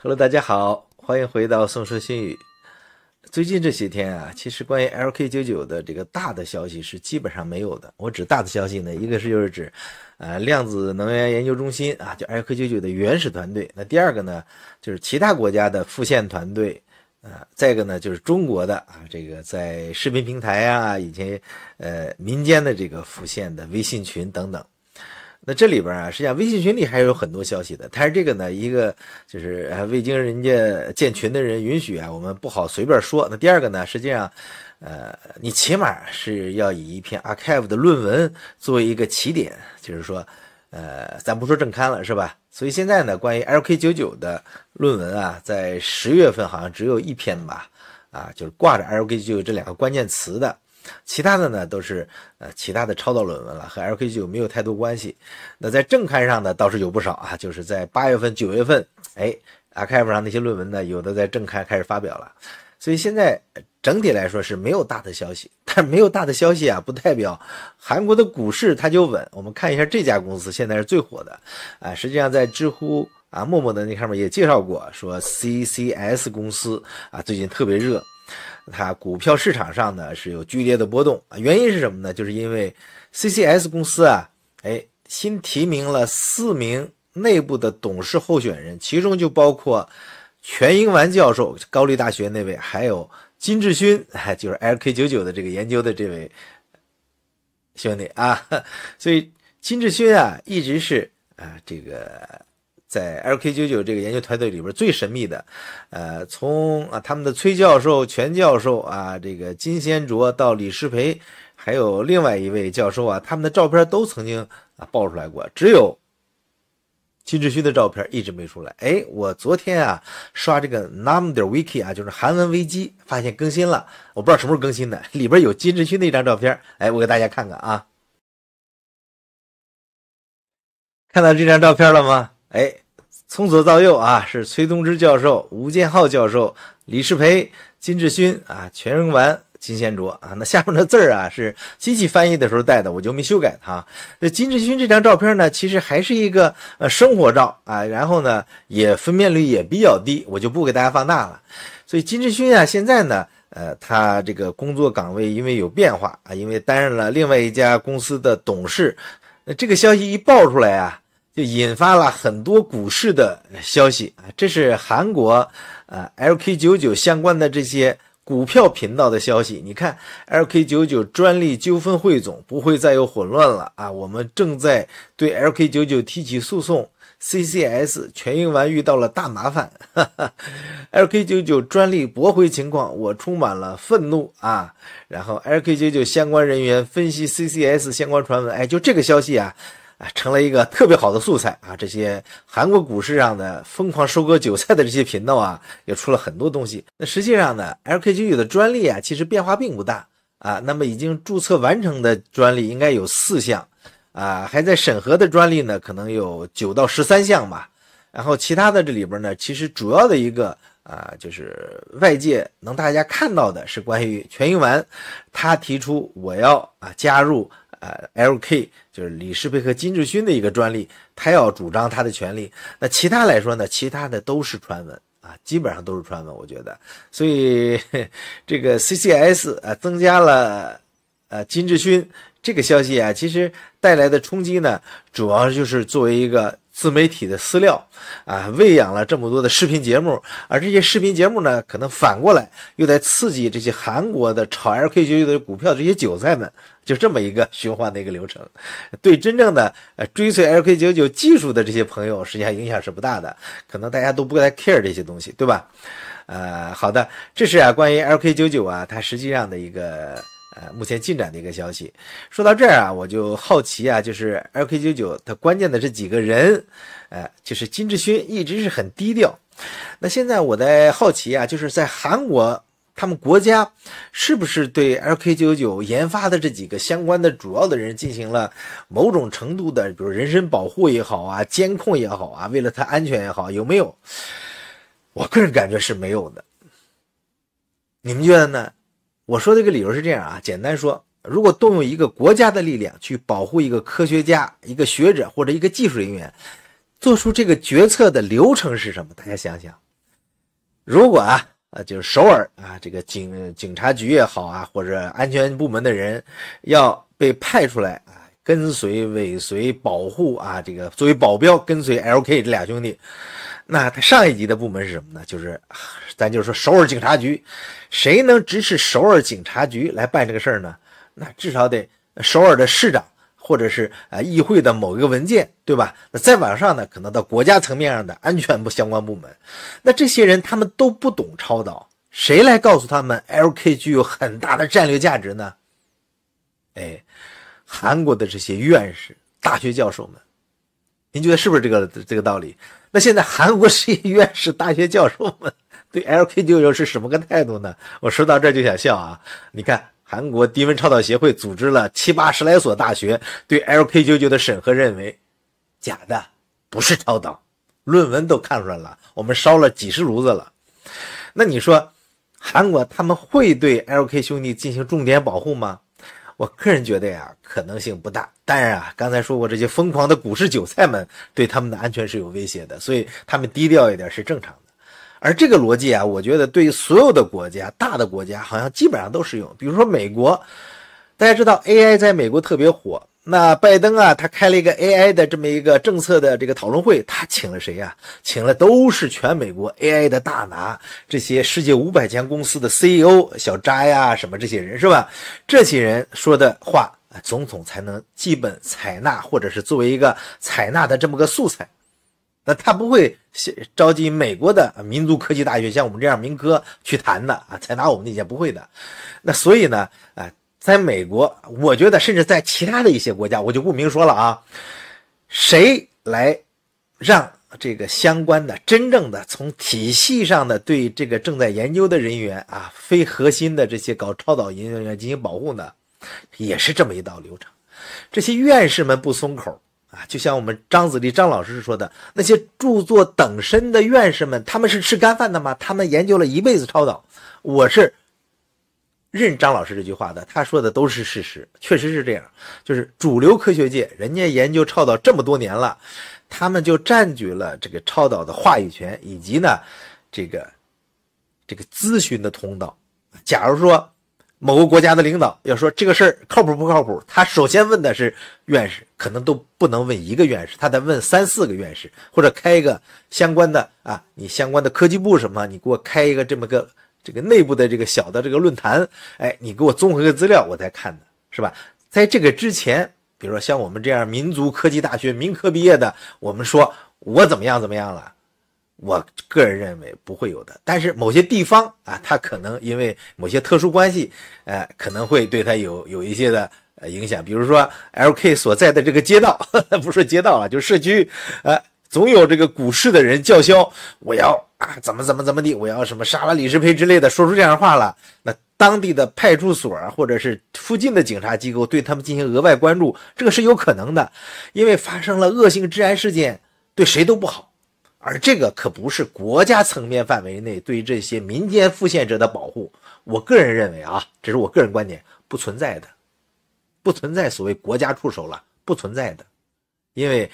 Hello，大家好，欢迎回到宋说新语。最近这些天啊，其实关于 LK99的这个大的消息是基本上没有的。我指大的消息呢，一个就是指，量子能源研究中心啊，就 LK99的原始团队。那第二个呢，就是其他国家的复现团队。再一个呢，就是中国的啊，这个在视频平台啊，以及民间的这个复现的微信群等等。那这里边啊，实际上微信群里还有很多消息的，但是这个呢，一个就是未经人家建群的人允许啊，我们不好随便说。那第二个呢，实际上，你起码是要以一篇 archive 的论文作为一个起点，就是说，咱不说正刊了，是吧？所以现在呢，关于 LK99的论文啊，在10月份好像只有一篇吧，啊，就是挂着 LK99这两个关键词的。其他的呢都是其他的抄到论文了，和 LK99没有太多关系。那在正刊上呢倒是有不少啊，就是在8月份、9月份，archive 上那些论文呢，有的在正刊开始发表了。所以现在整体来说是没有大的消息，但没有大的消息啊，不代表韩国的股市它就稳。我们看一下这家公司现在是最火的啊，实际上在知乎啊、陌陌的那上面也介绍过，说 CCS 公司啊最近特别热。它股票市场上呢是有剧烈的波动啊，原因是什么呢？就是因为 CCS 公司啊，新提名了4名内部的董事候选人，其中就包括全英完教授，高丽大学那位，还有金志勋，就是 LK99的这个研究的这位兄弟啊，所以金志勋啊一直是这个在 LK99这个研究团队里边最神秘的，从他们的崔教授、全教授啊，这个金先卓到李世培，还有另外一位教授啊，他们的照片都曾经爆出来过，只有金志勋的照片一直没出来。我昨天啊刷这个 nam.wiki 啊，就是韩文维基，发现更新了，我不知道什么时候更新的，里边有金志勋的一张照片，我给大家看看啊，看到这张照片了吗？从左到右啊，是崔东之教授、吴建浩教授、李世培、金志勋啊、全英完、金先卓啊。那下面的字儿啊是机器翻译的时候带的，我就没修改它。那金志勋这张照片呢，其实还是一个生活照啊，然后呢也分辨率也比较低，我就不给大家放大了。所以金志勋啊，现在呢，他这个工作岗位因为有变化啊，因为担任了另外一家公司的董事。这个消息一爆出来啊，就引发了很多股市的消息啊，这是韩国LK99相关的这些股票频道的消息。你看 LK99 专利纠纷汇总不会再有混乱了啊，我们正在对 LK99 提起诉讼， CCS 全英完遇到了大麻烦LK99 专利驳回情况我充满了愤怒啊。然后 LK99 相关人员分析 CCS 相关传闻，就这个消息啊成了一个特别好的素材啊！这些韩国股市上的疯狂收割韭菜的这些频道啊，也出了很多东西。那实际上呢 ，LK99 的专利啊，其实变化并不大啊。那么已经注册完成的专利应该有4项啊，还在审核的专利呢，可能有9到13项吧。然后其他的这里边呢，其实主要的一个就是外界能大家看到的是关于全英完，他提出我要加入LK 就是李世培和金志勋的一个专利，他要主张他的权利。那其他来说呢，其他的都是传闻啊，基本上都是传闻，我觉得。所以这个 CCS 增加了金志勋这个消息啊，其实带来的冲击呢，主要就是作为一个自媒体的饲料啊，喂养了这么多的视频节目，而这些视频节目呢，可能反过来又在刺激这些韩国的炒 LK99 的股票这些韭菜们，就这么一个循环的一个流程。对真正的追随 LK99 技术的这些朋友，实际上影响是不大的，可能大家都不太 care 这些东西，对吧？好的，这是关于 LK99 啊，它实际上的一个目前进展的一个消息。说到这儿啊，我就好奇啊，就是 LK99 它关键的这几个人，就是金志勋一直是很低调。那现在我在好奇啊，就是在韩国他们国家是不是对 LK99 研发的这几个相关的主要的人进行了某种程度的，比如人身保护也好啊，监控也好啊，为了他安全也好，有没有？我个人感觉是没有的。你们觉得呢？我说这个理由是这样啊，简单说，如果动用一个国家的力量去保护一个科学家、一个学者或者一个技术人员，做出这个决策的流程是什么？大家想想，如果就是首尔这个警察局也好或者安全部门的人要被派出来跟随、尾随、保护这个作为保镖跟随 LK 这俩兄弟，那他上一级的部门是什么呢？就是咱就说首尔警察局，谁能支持首尔警察局来办这个事儿呢？那至少得首尔的市长或者是议会的某一个文件，对吧？那再往上呢，可能到国家层面上的安全部相关部门。那这些人他们都不懂超导，谁来告诉他们 LK 具有很大的战略价值呢？韩国的这些院士、大学教授们，您觉得是不是这个道理？那现在韩国这些院士、大学教授们对 LK99 是什么个态度呢？我说到这就想笑你看韩国低温超导协会组织了70-80来所大学对 LK99 的审核，认为假的，不是超导，论文都看出来了，我们烧了几十炉子了。那你说韩国他们会对 LK 兄弟进行重点保护吗？我个人觉得可能性不大。当然刚才说过，这些疯狂的股市韭菜们对他们的安全是有威胁的，所以他们低调一点是正常的。而这个逻辑我觉得对所有的国家、大的国家好像基本上都适用。比如说美国，大家知道 AI 在美国特别火，那拜登他开了一个 AI 的这么一个政策的这个讨论会，他请了谁请了都是全美国 AI 的大拿，这些世界500强公司的 CEO 小扎什么这些人，是吧？这些人说的话总统才能基本采纳，或者是作为一个采纳的这么个素材。那他不会召集美国的民族科技大学像我们这样民科去谈的采纳我们的意见，不会的。那所以呢在美国，我觉得甚至在其他的一些国家，我就不明说了谁来让这个相关的真正的从体系上的对这个正在研究的人员非核心的这些搞超导研究人员进行保护呢？也是这么一道流程。这些院士们不松口就像我们张子立张老师说的，那些著作等身的院士们，他们是吃干饭的吗？他们研究了一辈子超导。我是认张老师这句话的，他说的都是事实，确实是这样。就是主流科学界人家研究超导这么多年了，他们就占据了这个超导的话语权，以及呢这个咨询的通道。假如说某个国家的领导要说这个事儿靠谱不靠谱，他首先问的是院士，可能都不能问一个院士，他得问3-4个院士，或者开一个相关的你相关的科技部什么，你给我开一个这么个这个内部的这个小的这个论坛，你给我综合个资料我才看的，是吧？在这个之前，比如说像我们这样民族科技大学民科毕业的，我们说我怎么样了，我个人认为不会有的。但是某些地方它可能因为某些特殊关系可能会对它有一些的影响。比如说 LK 所在的这个街道不是街道就是社区总有这个股市的人叫嚣我要怎么地，我要什么杀了李世培之类的，说出这样的话了，那当地的派出所或者是附近的警察机构对他们进行额外关注，这个是有可能的。因为发生了恶性治安事件对谁都不好，而这个可不是国家层面范围内对这些民间复现者的保护。我个人认为这是我个人观点，不存在的，不存在所谓国家出手了，不存在的。因为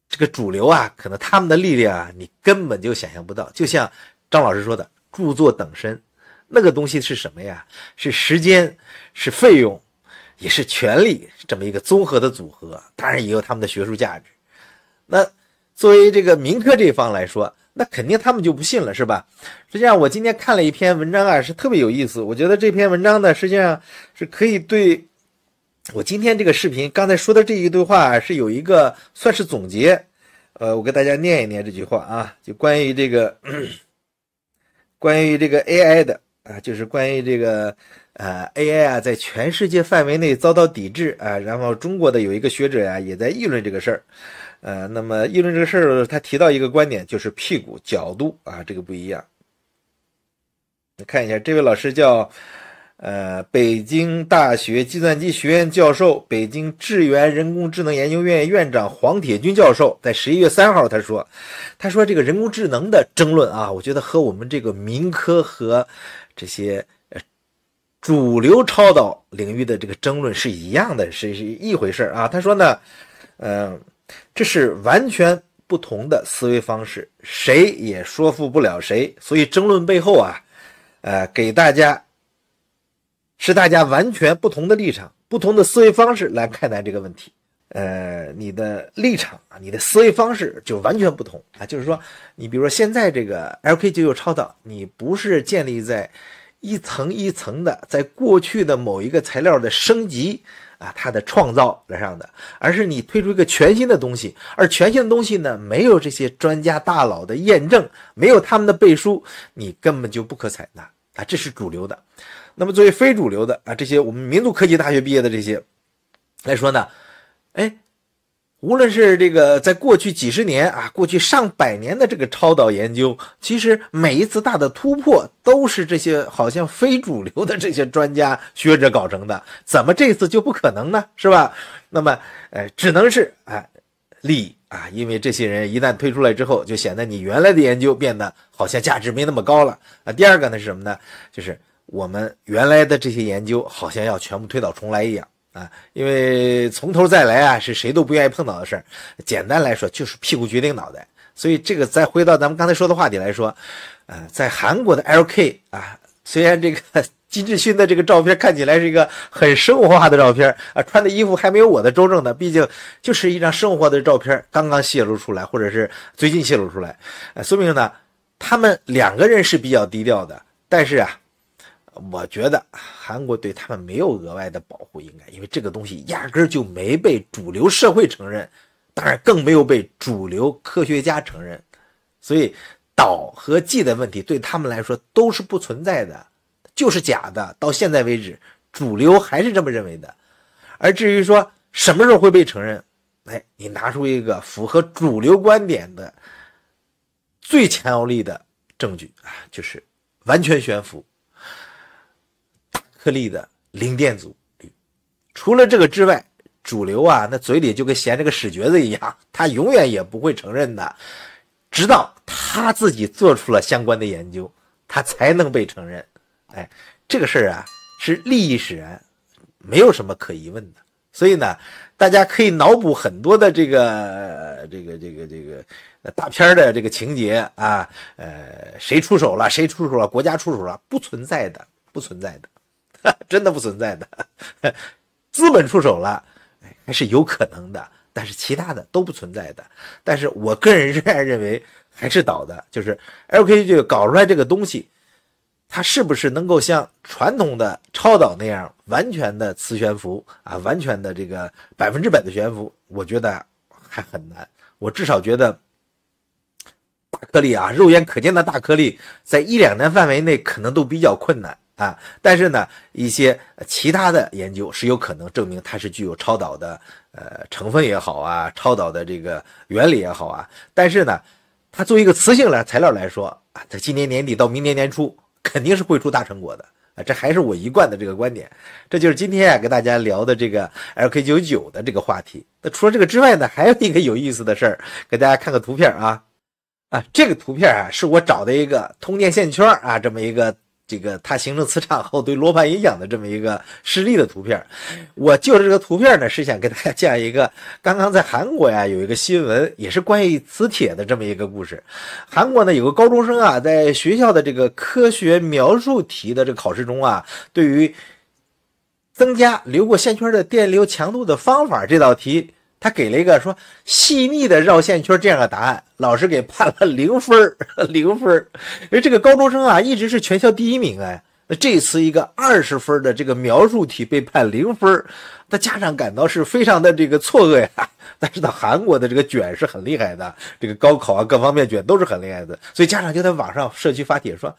这个主流可能他们的力量你根本就想象不到。就像张老师说的，著作等身，那个东西是什么呀？是时间，是费用，也是权力，这么一个综合的组合，当然也有他们的学术价值。那作为这个民科这一方来说，那肯定他们就不信了，是吧？实际上我今天看了一篇文章是特别有意思，我觉得这篇文章呢实际上是可以对我今天这个视频刚才说的这一段话是有一个算是总结。我给大家念一念这句话就关于这个AI 的就是关于这个AI 在全世界范围内遭到抵制然后中国的有一个学者也在议论这个事儿。那么议论这个事儿，他提到一个观点，就是屁股角度这个不一样。你看一下，这位老师叫北京大学计算机学院教授，北京智源人工智能研究院院长黄铁军教授，在11月3号他说这个人工智能的争论我觉得和我们这个民科和这些主流超导领域的这个争论是一样的，是一回事他说呢这是完全不同的思维方式，谁也说服不了谁，所以争论背后啊，给大家是大家完全不同的立场、不同的思维方式来看待这个问题。你的立场啊，你的思维方式就完全不同啊。就是说，你比如说现在这个 LK99超导，你不是建立在一层一层的，在过去的某一个材料的升级啊，它的创造来上的，而是你推出一个全新的东西，而全新的东西呢，没有这些专家大佬的验证，没有他们的背书，你根本就不可采纳啊，这是主流的。那么作为非主流的啊，这些我们民族科技大学毕业的这些来说呢，无论是这个在过去几十年啊，过去上百年的这个超导研究，其实每一次大的突破都是这些好像非主流的这些专家学者搞成的，怎么这次就不可能呢？是吧？那么只能是利益啊，因为这些人一旦推出来之后，就显得你原来的研究变得好像价值没那么高了啊。第二个呢是什么呢？就是我们原来的这些研究好像要全部推倒重来一样。因为从头再来啊，是谁都不愿意碰到的事儿。简单来说，就是屁股决定脑袋。所以这个再回到咱们刚才说的话题来说，在韩国的 LK 啊，虽然这个金智勋的这个照片看起来是一个很生活化的照片啊，穿的衣服还没有我的周正呢，毕竟就是一张生活化的照片，刚刚泄露出来，或者是最近泄露出来，说明呢，他们两个人是比较低调的，但是啊。我觉得韩国对他们没有额外的保护，应该因为这个东西压根儿就没被主流社会承认，当然更没有被主流科学家承认，所以导和剂的问题对他们来说都是不存在的，就是假的。到现在为止，主流还是这么认为的。而至于说什么时候会被承认，你拿出一个符合主流观点的最强有力的证据啊，就是完全悬浮。颗粒的零电阻率，除了这个之外，主流啊，那嘴里就跟闲着个屎橛子一样，他永远也不会承认的，直到他自己做出了相关的研究，他才能被承认。这个事儿啊，是利益使然，没有什么可疑问的。所以呢，大家可以脑补很多的这个大片的这个情节啊，谁出手了，谁出手了，国家出手了，不存在的，不存在的。真的不存在的，资本出手了还是有可能的，但是其他的都不存在的。但是我个人仍然认为还是倒的，就是 LK 搞出来这个东西，它是不是能够像传统的超导那样完全的磁悬浮啊，完全的这个100%的悬浮，我觉得还很难。我至少觉得大颗粒啊，肉眼可见的大颗粒，在1-2年范围内可能都比较困难。但是呢，一些其他的研究是有可能证明它是具有超导的成分也好啊，超导的这个原理也好啊。但是呢，它作为一个磁性材料来说啊，在今年年底到明年年初肯定是会出大成果的啊，这还是我一贯的这个观点。这就是今天跟大家聊的这个 LK99 的这个话题。那除了这个之外呢，还有一个有意思的事儿，给大家看个图片啊。这个图片啊，是我找的一个通电线圈啊，这么一个。这个它形成磁场后对罗盘影响的这么一个示例的图片，我就这个图片呢，是想给大家讲一个刚刚在韩国呀有一个新闻，也是关于磁铁的这么一个故事。韩国呢有个高中生啊，在学校的这个科学描述题的这个考试中啊，对于增加流过线圈的电流强度的方法这道题，他给了一个说细密的绕线圈这样的答案，老师给判了0分，0分。因为这个高中生啊，一直是全校第1名那这次一个20分的这个描述题被判0分，那家长感到是非常的这个错愕呀。但是到韩国的这个卷是很厉害的，这个高考啊各方面卷都是很厉害的，所以家长就在网上社区发帖说，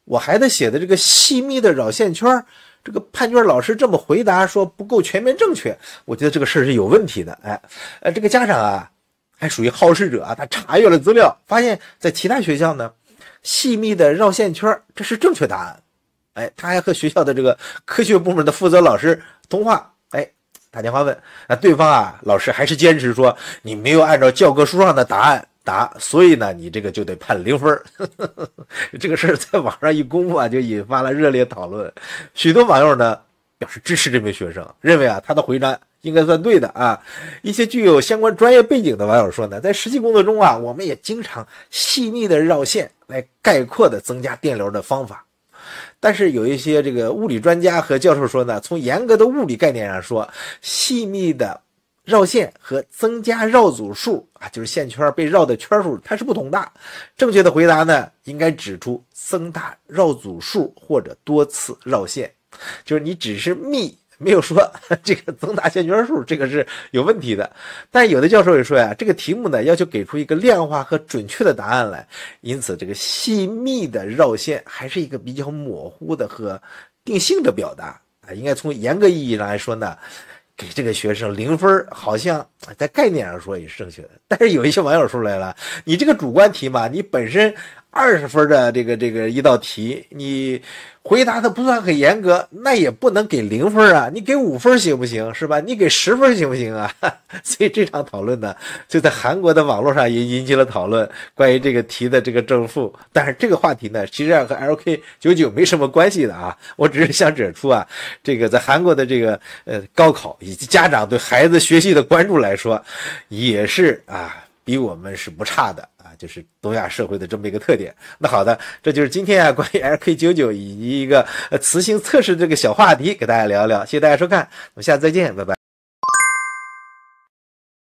我孩子写的这个细密的绕线圈。这个判卷老师这么回答说不够全面正确，我觉得这个事是有问题的。这个家长啊还属于好事者啊，他查阅了资料，发现在其他学校呢，细密的绕线圈这是正确答案。他还和学校的这个科学部门的负责老师通话，打电话问，对方啊老师还是坚持说你没有按照教科书上的答案答，所以呢你这个就得判0分。这个事儿在网上一公布啊，就引发了热烈讨论。许多网友呢表示支持这名学生，认为啊他的回答应该算对的啊。一些具有相关专业背景的网友说呢，在实际工作中啊，我们也经常细密的绕线来概括的增加电流的方法。但是有一些这个物理专家和教授说呢，从严格的物理概念上说，细密的绕线和增加绕组数啊，就是线圈被绕的圈数，它是不同的。正确的回答呢，应该指出增大绕组数或者多次绕线，就是你只是密，没有说这个增大线圈数，这个是有问题的。但有的教授也说呀，这个题目呢要求给出一个量化和准确的答案来，因此这个细密的绕线还是一个比较模糊的和定性的表达啊，应该从严格意义上来说呢，给这个学生0分，好像在概念上说也是正确的。但是有一些网友说来了，你这个主观题嘛，你本身20分的这个一道题，你回答的不算很严格，那也不能给0分啊，你给5分行不行？是吧？你给10分行不行啊？所以这场讨论呢，就在韩国的网络上也引起了讨论，关于这个题的这个正负。但是这个话题呢，其实上和 LK99 没什么关系的啊。我只是想指出啊，这个在韩国的这个高考以及家长对孩子学习的关注来说，也是啊，比我们是不差的。就是东亚社会的这么一个特点。那好的，这就是今天啊关于 LK99 以及一个磁性测试这个小话题给大家聊一聊，谢谢大家收看，我们下次再见，拜拜。